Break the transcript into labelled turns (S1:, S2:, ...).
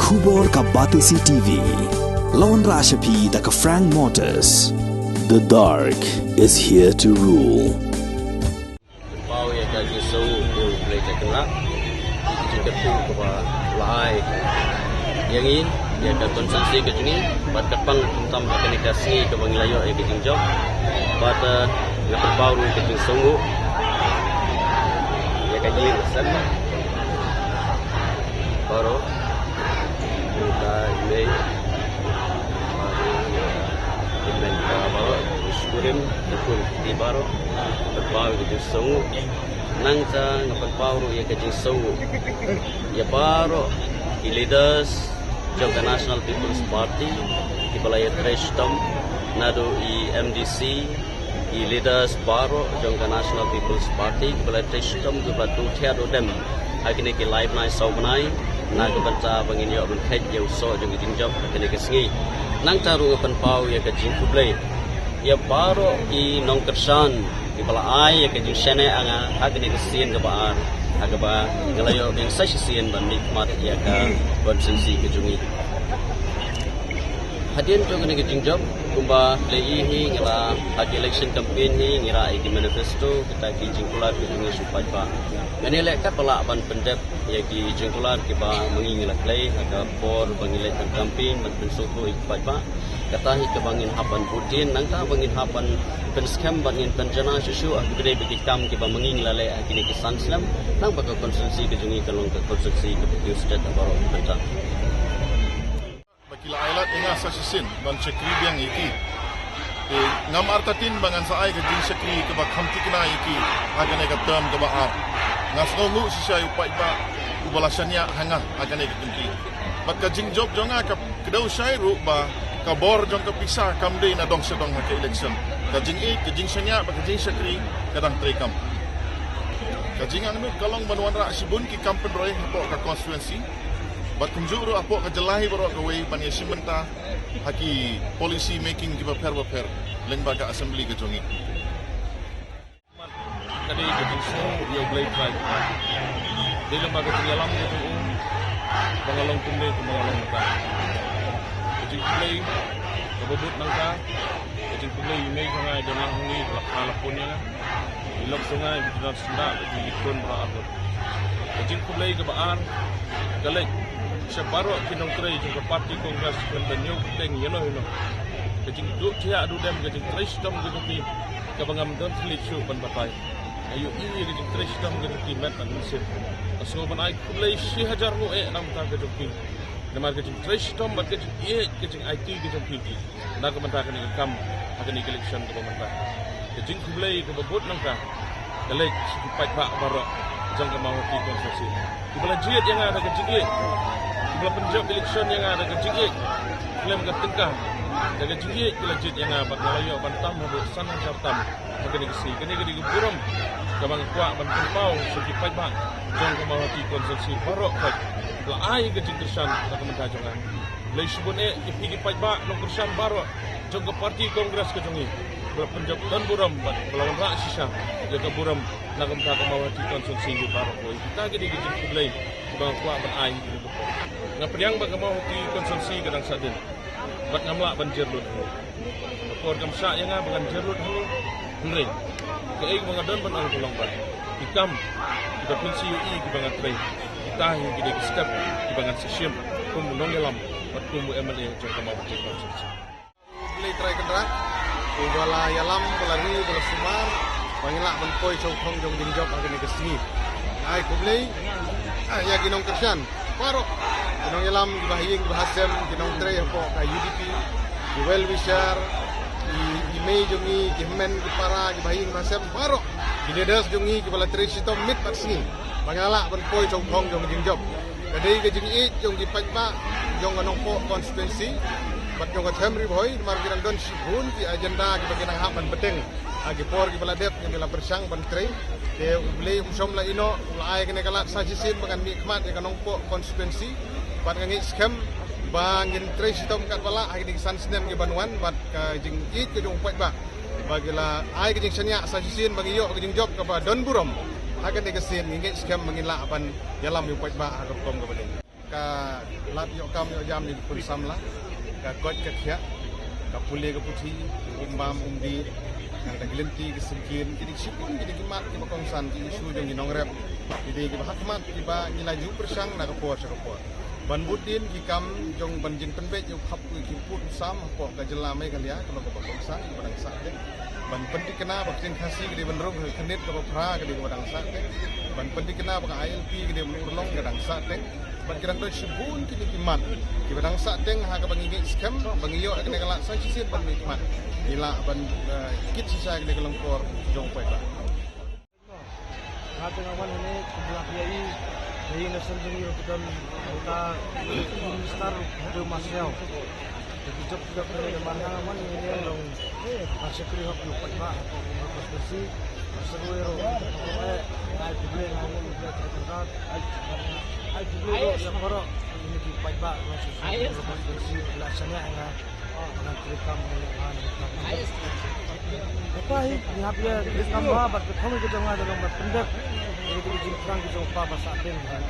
S1: Khubor ka Batisi TV. Lawan Rashapi da ka Frank Motors. The dark is here to rule.
S2: Pau ya kaji so boleh cakap jika pun kepa lai yang ini ya ka konsumsi ke jini bat kapang tuntam komunikasi ke bangilayo ke jingjok bat ya pau ke jingsongo ya kaji sen baru kita ini baru baru syukurim ikut di baru berpau ke jingsongo nangsa ngapau ya ke jingsongo ya baru leaders Jangka National People's Party di Balai Treshtam nado MDC leaders baru Jangka National People's Party di Balai Treshtam ke batu tiado dem agni ke live night saubanai na ke banta bangin yo ben khet yo so jang jinjam agni ke singi nang taru pan pau ya ke jing kublai ya baru nong kersan di balai ya ke jing sene anga agni ke sien ke baan agaba ngalayo beng sasisian ban nikmat ya ka konsumsi kejungi hadian jo ngene ke job kumba lei hi ngala ag election campaign hi ngira ig manifesto kita ki jingkular kejungi supai pa ngene lek ka pala ban pendep ya ki jingkular ki ba mengingila klei aga por bangilai campaign ban pensuku ig pai pa kata hi ke bangin hapan putin nangka bangin hapan pen scam bangin penjana susu agre bagi kam ke ba mengingila le akini ki sanslam nang baka konsumsi kejungi kalong ke konsumsi ke piu state baru penta
S3: Kila ailat inga sa sisin ban sekri biang iki ngam artatin bangan sa ai ke jing sekri ke ba khamti kena iki agan ne ka term ke ba ar ngas ngu si sai upai ba ubalasanya hanga agan ne ke tinti bat ka jing job jonga ka kedau sai ru ba ka bor jong ka pisa kam dei na dong sedong ha ke election ka jing e ke jing sanya ba ke jing sekri kadang trekam ka jing anu kalong banwan ra sibun ki kampen roi po ka constituency bat kunjuru apo ka jelahi baro ka wei pan yesimenta haki policy making ki per lengba ka assembly ka jongi
S4: kadi ke so dia blade fight dia lembaga pengalam itu pengalong tumbe pengalong ta jadi play kebut nangka jadi play imei sangai dengan ni kala punya ilok sungai bidan senda di ikon beraat jadi play ke baan galek separo kinong tray juga parti kongres pendenyo teng yelo hino kejing duk tia adu dem kejing tristam geduki kabangam don slichu pan batai ayo ini kejing tristam geduki met an misir aso ban ai kulai 1000 mo nam ta geduki namar kejing tristam bat kejing IT geduki na kamanta kan kam akan election ke pemanta kejing kulai ke babut nangka galek sipat pak baro jangka mawati konstitusi dibala jiat yang ada kejing kalau penjawab election yang ada kejigik, klaim ketengkah, ada kejigik kelajit yang ada balayo bantam habis sana jawatan, makanya kesi, kini buram, kamang kuat bantam pau, segi pajak, jang kemawati konsumsi barok paj, kalau ai kejig tersan, tak mentah jangan, lay sebut ipigi pajak, nong tersan barok, jang ke parti kongres kejongi, kalau penjawab dan buram, kalau rak sisa, jaga buram, nak mentah kemawati konsumsi barok, kita kini kejig kulai, bang kuat berai. Ngapriang bagamau ki konsumsi kadang sadin bat ngamla banjir lut kor kamsa yang bangan jerut hulu ngre ke ing mangadon ban ang tulang ban ikam kita pensi ui ki bangan trai kita hi ki de skap ki bangan sishim kum nong yalam bat kum MLA jong kamau ki konsumsi
S3: play try kendrak ubala yalam pelari bola sumar bangila ban poi chong thong jong ding job agni ke singi ai kublei ya ginong kersan parok kinong yalam gibahing bahasem kinong tray po ka UDP di well wisher di Mei jongi gimen gipara gibahing bahasem parok di leaders jongi gibala tray sitom mit pat sini bangala ban poi chong thong jong ding job kadai ke jingi jong gipajba jong anong po constituency bat jong ka thamri boy mar girang don sibun di agenda gibaginang hapan beteng agi por gibala det ngila bersang ban tray de beli usom la ino lai kene kala sajisin bagan nikmat ya kanong po konstituensi bat ngi scam bangin trace tom kat bala ai di san snem ke banwan bat ka jing it ke jong pat ba bagila ai ke jing senya sajisin bagi yo ke jing job ka ba don burom akan di kesin ngi scam mangin la apan dalam yu pat ba agap kom ka badeng ka lat yo kam yo jam ni pun samla ka kot ka khia ka pule ka puthi umbam umdi yang dah gelenti kesekian jadi sipun jadi kimat di makongsan di isu yang di nongrep jadi di hakmat di ba nyilaju persang nak kapor sakapor ban budin ki kam jong banjin penbet yo khap ki put sam ko ka jelame kalia kalau ka makongsan di badang sa de ban pendik kena vaksin khasi di benrong kenit ka pra ka di badang sa de ban pendik kena ba ILP ka di urlong ka dang sa de ban kirang do sibun ki kimat ki badang sa de ha ka bangi scam bangi yo ka kala sa sisit ban kimat ila ban kit sisa ke dalam kor jong pai ba
S5: Hati awan ini kebelah kiai dari nasan jengir kita star de masel jadi job juga dari mana awan ini yang masih kiri hak lupa pak pas bersih seruero ai problem yang kita terangkat ai problem yang korok ini di pai pak masih pas bersih laksana nanti kamu apa ini lihat dia tambah bat kamu kita ngada dalam bat pendek itu jin perang kita upah bahasa Arab dan